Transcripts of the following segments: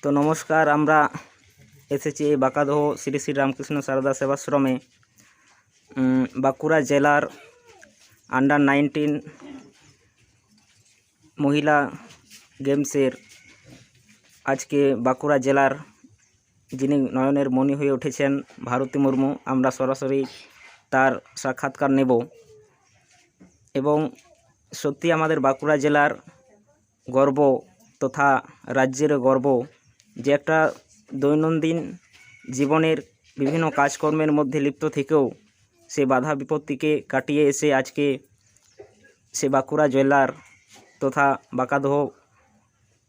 তো নমস্কার, আমরা এসেছি এই বাঁকাদহ শ্রী শ্রী রামকৃষ্ণ সারদা সেবাশ্রমে বাঁকুড়া জেলার আন্ডার 19 মহিলা গেমসের আজকে বাঁকুড়া জেলার যিনি নয়নের মণি হয়ে উঠেছেন ভারতী মুর্মু, আমরা সরাসরি তার সাক্ষাৎকার নেব এবং সত্যি আমাদের বাঁকুড়া জেলার গর্ব তথা রাজ্যের গর্ব যে একটা দৈনন্দিন জীবনের বিভিন্ন কাজকর্মের মধ্যে লিপ্ত থেকেও সে বাধা বিপত্তিকে কাটিয়ে এসে আজকে সে বাঁকুড়া জেলার তথা বাঁকাদহ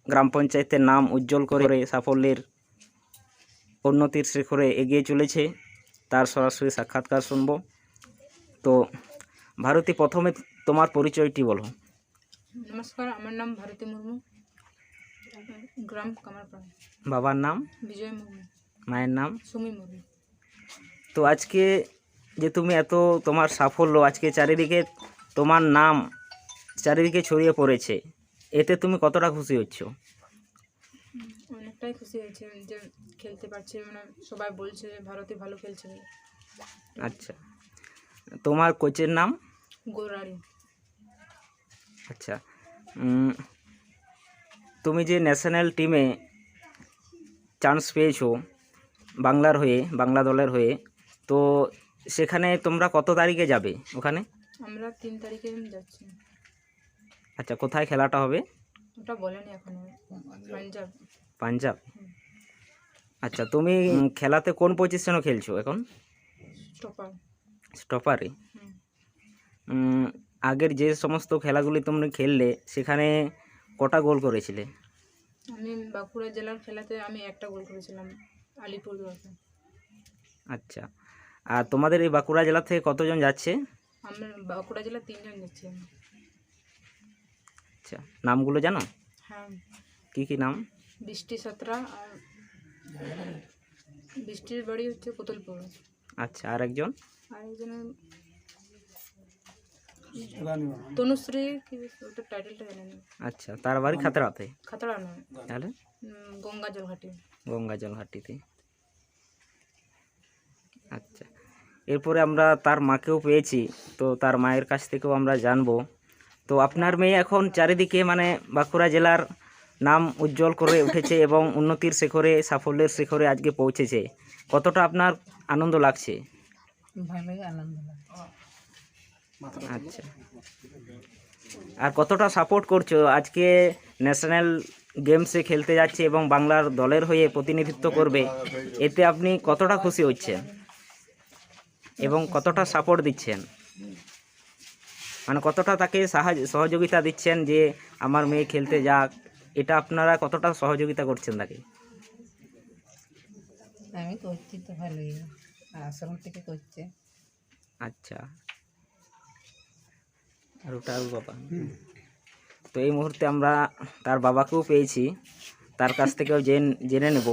গ্রাম পঞ্চায়েতের নাম উজ্জ্বল করে সাফল্যের উন্নতির শিখরে এগিয়ে চলেছে। তার সরাসরি সাক্ষাৎকার শুনব। তো ভারতী, প্রথমে তোমার পরিচয়টি বলো। নমস্কার, আমার নাম ভারতী মুর্মু, গ্রাম কামারপাড়া। বাবার নাম? বিজয় মুর্মু। মায়ের নাম? সুমি মুর্মু। তো আজকে যে তুমি এত তোমার সাফল্য আজকে চারিদিকে তোমার নাম চারিদিকে ছড়িয়ে পড়েছে, এতে তুমি কতটা খুশি হচ্ছ? অনেকটাই খুশি হয়েছে যে খেলতে পারছে, মানে সবাই বলছে যে ভারতী ভালো খেলছে। আচ্ছা, তোমার কোচের নাম? গোরারি। আচ্ছা, তুমি যে ন্যাশনাল টিমে চান্স পেয়েছো বাংলার হয়ে, বাংলা দলের হয়ে, তো সেখানে তোমরা কত তারিখে যাবে ওখানে? আমরা 3 তারিখে যাচ্ছি। আচ্ছা, কোথায় খেলাটা হবে? ওটা বলেনি এখনো। পাঞ্জাব। পাঞ্জাব। আচ্ছা, তুমি খেলাতে কোন পজিশনে খেলছো এখন? স্টপার। স্টপারে। আগের যে সমস্ত খেলাগুলি তুমি খেললে সেখানে কটা গোল করেছিলে? আমি বাঁকুড়া জেলার খেলাতে আমি একটা গোল করেছিলাম, আলিপুরদুয়ারে। আচ্ছা, আর তোমাদের এই বাঁকুড়া জেলা থেকে কতজন যাচ্ছে? আমরা বাঁকুড়া জেলা 3 জন যাচ্ছি। আচ্ছা, নামগুলো জানো? হ্যাঁ। কি কি নাম? বৃষ্টি সাঁতরা, আর বৃষ্টির বাড়ি হচ্ছে কোতলপুর। আচ্ছা, আর একজন? আরেকজনের তনুশ্রী, কি ওটা টাইটেলটা জানি না। আচ্ছা, তার বাড়ি খাতড়াতে? খাতড়া নয়, তাহলে গঙ্গা জলঘাটি। গঙ্গা জলঘাটিতে। আচ্ছা, এরপরে আমরা তার মাকেও পেয়েছি, তো তার মায়ের কাছ থেকেও আমরা জানবো। তো আপনার মেয়ে এখন চারিদিকে মানে বাঁকুড়া জেলার নাম উজ্জ্বল করে উঠেছে এবং উন্নতির শিখরে, সাফল্যের শিখরে আজকে পৌঁছেছে, কতটা আপনার আনন্দ লাগছে? ভালোই আনন্দ লাগছে। আচ্ছা, আর কতটা সাপোর্ট করছো? আজকে ন্যাশনাল গেমসে খেলতে যাচ্ছে এবং বাংলার দলের হয়ে প্রতিনিধিত্ব করবে, এতে আপনি কতটা খুশি হচ্ছেন এবং কতটা সাপোর্ট দিচ্ছেন, মানে কতটা তাকে সহযোগিতা দিচ্ছেন যে আমার মেয়ে খেলতে যাক, এটা আপনারা কতটা সহযোগিতা করছেন তাকে? আমি করছি তো ভালোই, আশ্রম থেকে করছে। আচ্ছা, আর ওটা আর বাবা। তো এই মুহূর্তে আমরা তার বাবাকেও পেয়েছি, তার কাছ থেকেও জেনে নেব।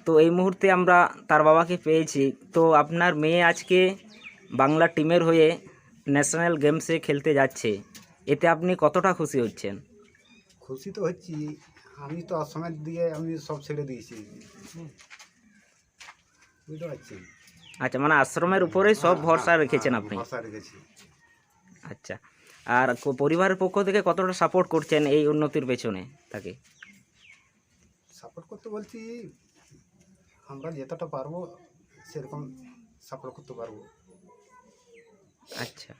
তো এই মুহূর্তে আমরা তার বাবাকে পেয়েছি। তো আপনার মেয়ে আজকে বাংলা টিমের হয়ে ন্যাশনাল গেমসে খেলতে যাচ্ছে, এতে আপনি কতটা খুশি হচ্ছেন? খুশি তো হচ্ছি, আমি তো আশ্রমের দিয়ে আমি সব ছেড়ে দিয়েছি, বুঝতে পারছি। আচ্ছা, মানে আশ্রমের উপরেই সব ভরসা রেখেছেন আপনি? ভরসা রেখেছি। আচ্ছা, আর পরিবারের পক্ষ থেকে কতটা সাপোর্ট করছেন এই উন্নতির পেছনে তাকে? সাপোর্ট করতে বলছি, আমরা যতটা পারবো সেরকম সাপোর্ট করতে পারবো। আচ্ছা,